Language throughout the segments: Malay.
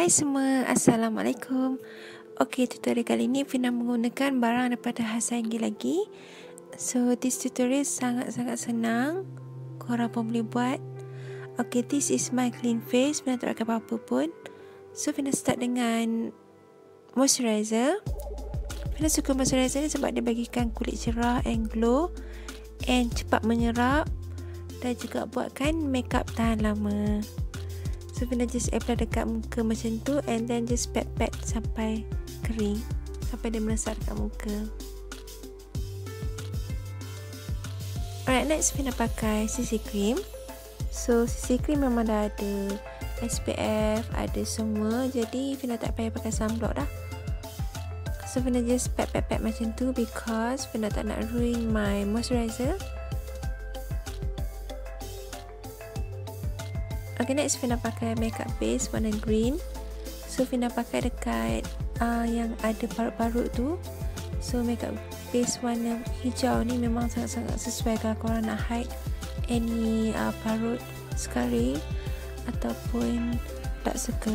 Hai semua, Assalamualaikum. Okey, tutorial kali ni Fina menggunakan barang daripada Hasaingi lagi. So, this tutorial sangat-sangat senang. Korang pun boleh buat. Okey, this is my clean face. Fina tak pakai apa-apa pun. So, Fina start dengan moisturizer. Fina suka moisturizer ni sebab dia bagikan kulit cerah and glow and cepat menyerap dan juga buatkan makeup tahan lama. So, Fina just apply dekat muka macam tu and then just pat sampai kering, sampai dia meresap dekat muka. Alright, next Fina pakai CC cream. So, CC cream memang dah ada SPF, ada semua. Jadi, Fina tak payah pakai sunblock dah. So, Fina just pat macam tu because Fina tak nak ruin my moisturizer. Okay, next Fina pakai makeup base warna green. So, Fina pakai dekat yang ada parut-parut tu. So, makeup base warna hijau ni memang sangat-sangat sesuai kalau korang nak hide any parut, scarring ataupun tak suka.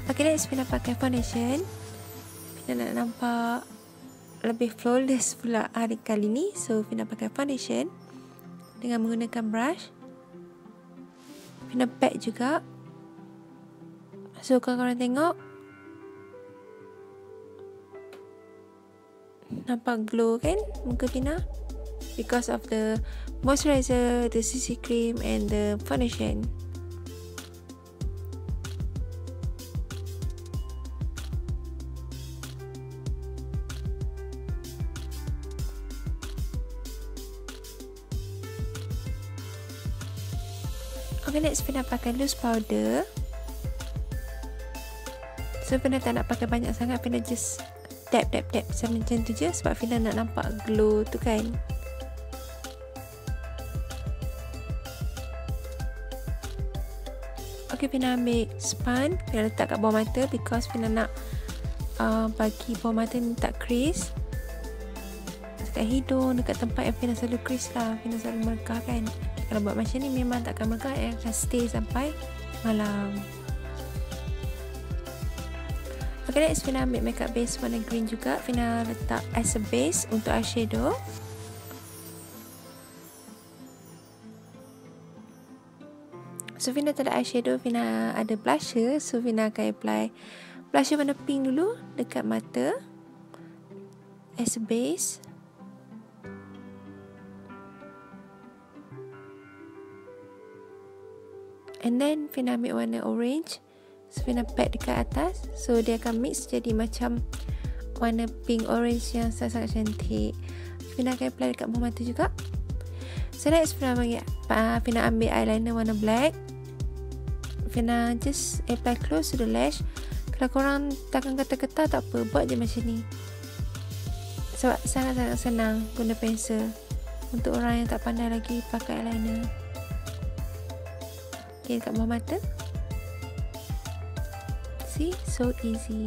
Okay, next Fina pakai foundation. Fina nak nampak lebih flawless pula hari kali ni. So, Fina pakai foundation dengan menggunakan brush. Fina pat juga. So, kalau korang tengok, nampak glow kan muka Fina? Because of the moisturizer, the CC cream and the foundation. Okay, next Fina pakai loose powder. So, Fina tak nak pakai banyak sangat. Fina just tap macam tu je sebab Fina nak nampak glow tu kan. Okay, Fina ambil sponge. Fina letak kat bawah mata because Fina nak bagi bawah mata ni tak crease. Dekat hidung, dekat tempat yang Fina selalu crease lah. Fina selalu merekah kan. Kalau buat macam ni memang takkan merekah, akan stay sampai malam. Okay, next Fina ambil makeup base warna green juga. Fina letak as a base untuk eyeshadow. So, Fina tak ada eyeshadow, Fina ada blusher. So, Fina akan apply blusher warna pink dulu dekat mata as a base. And then Fina ambil warna orange. So, Fina pat dekat atas. So, dia akan mix jadi macam warna pink orange yang sangat-sangat cantik. Fina akan apply dekat bawah mata juga. So, next Fina ambil eyeliner warna black. Fina just apply close to the lash. Kalau korang takkan ketar-ketar tak apa, buat je macam ni. Sebab sangat-sangat senang guna pensel untuk orang yang tak pandai lagi pakai eyeliner. Okay, dekat bawah mata. See, so easy.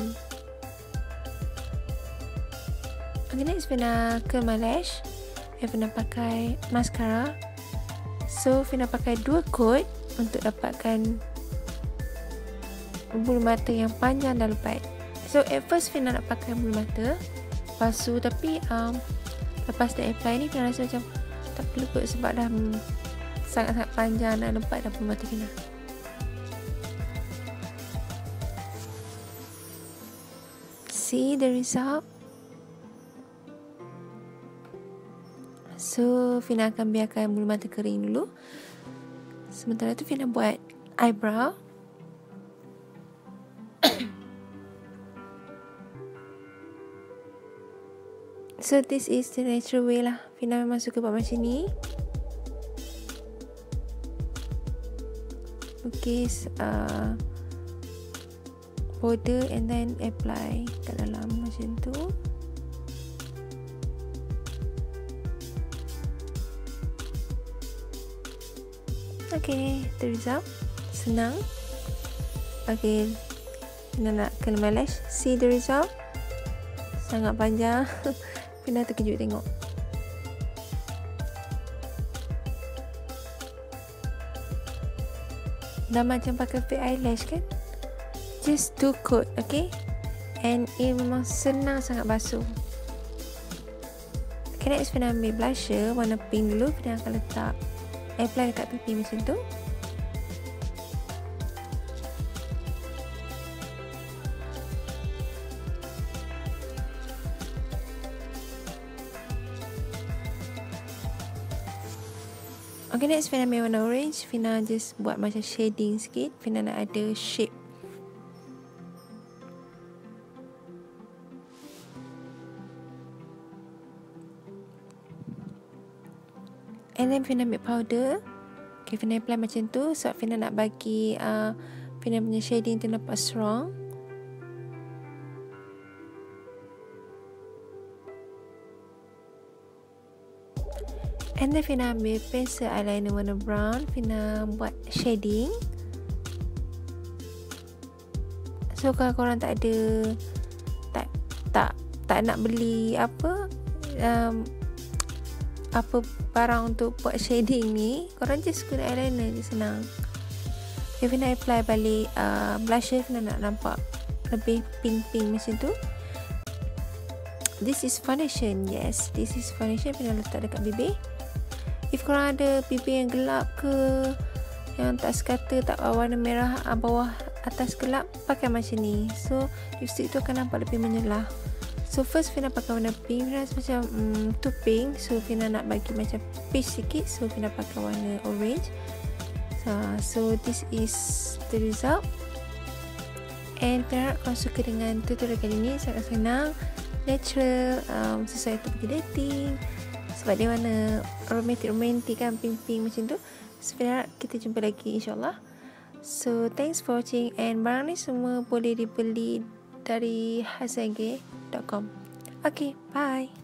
Okay, next Fina curl my lash. Fina pakai mascara. So, Fina pakai 2 coat untuk dapatkan bulu mata yang panjang dan lebat. So, at first Fina nak pakai bulu mata palsu, tapi lepas dah apply ni Fina rasa macam tak perlu kot sebab dah sangat-sangat panjang dan lebat dah bulu mata Fina. See the result. So, Fina akan biarkan bulu mata kering dulu. Sementara tu Fina buat eyebrow. So, this is the natural way lah. Fina memang suka buat macam ni. Okay, border and then apply kat dalam macam tu. Okay, the result senang. Okay, Fina nak curl my lash. See the result? Sangat panjang. Fina terkejut tengok. dah macam pakai fake eyelash kan. Just 2 coat, okay. And ini memang senang sangat basuh. Okay, next Fina ambil blusher warna pink dulu. Fina akan letak apply dekat pipi macam tu. Okay, next Fina ambil warna orange. Fina just buat macam shading sikit. Fina nak ada shape. And then Fina ambil powder. Okay, Fina apply macam tu. Sebab Fina nak bagi Fina punya shading tu nampak strong. And then Fina ambil pencil eyeliner warna brown. Fina buat shading. So kalau korang tak ada tak nak beli apa barang untuk buat shading ni, korang just guna eyeliner je, senang. Okay, Fina apply balik blusher. Fina nak nampak lebih pink-pink macam tu. This is foundation. Yes, this is foundation. Fina letak dekat bibir. If korang ada bibir yang gelap ke, yang tak sekata, tak warna merah bawah atas gelap, pakai macam ni. So lipstick tu akan nampak lebih menyelah. So first Fina pakai warna pink. Fina rasa macam too pink. So Fina nak bagi macam peach sikit. So Fina pakai warna orange. So this is the result. And Fina harap korang suka dengan tutorial kali ni. Sangat senang, natural, sesuai untuk pergi dating. Sebab dia warna romantik kan, pink-pink macam tu. So Fina harap kita jumpa lagi insyaAllah. So thanks for watching. And barang ni semua boleh dibeli dari hasainge.com. Okay, bye.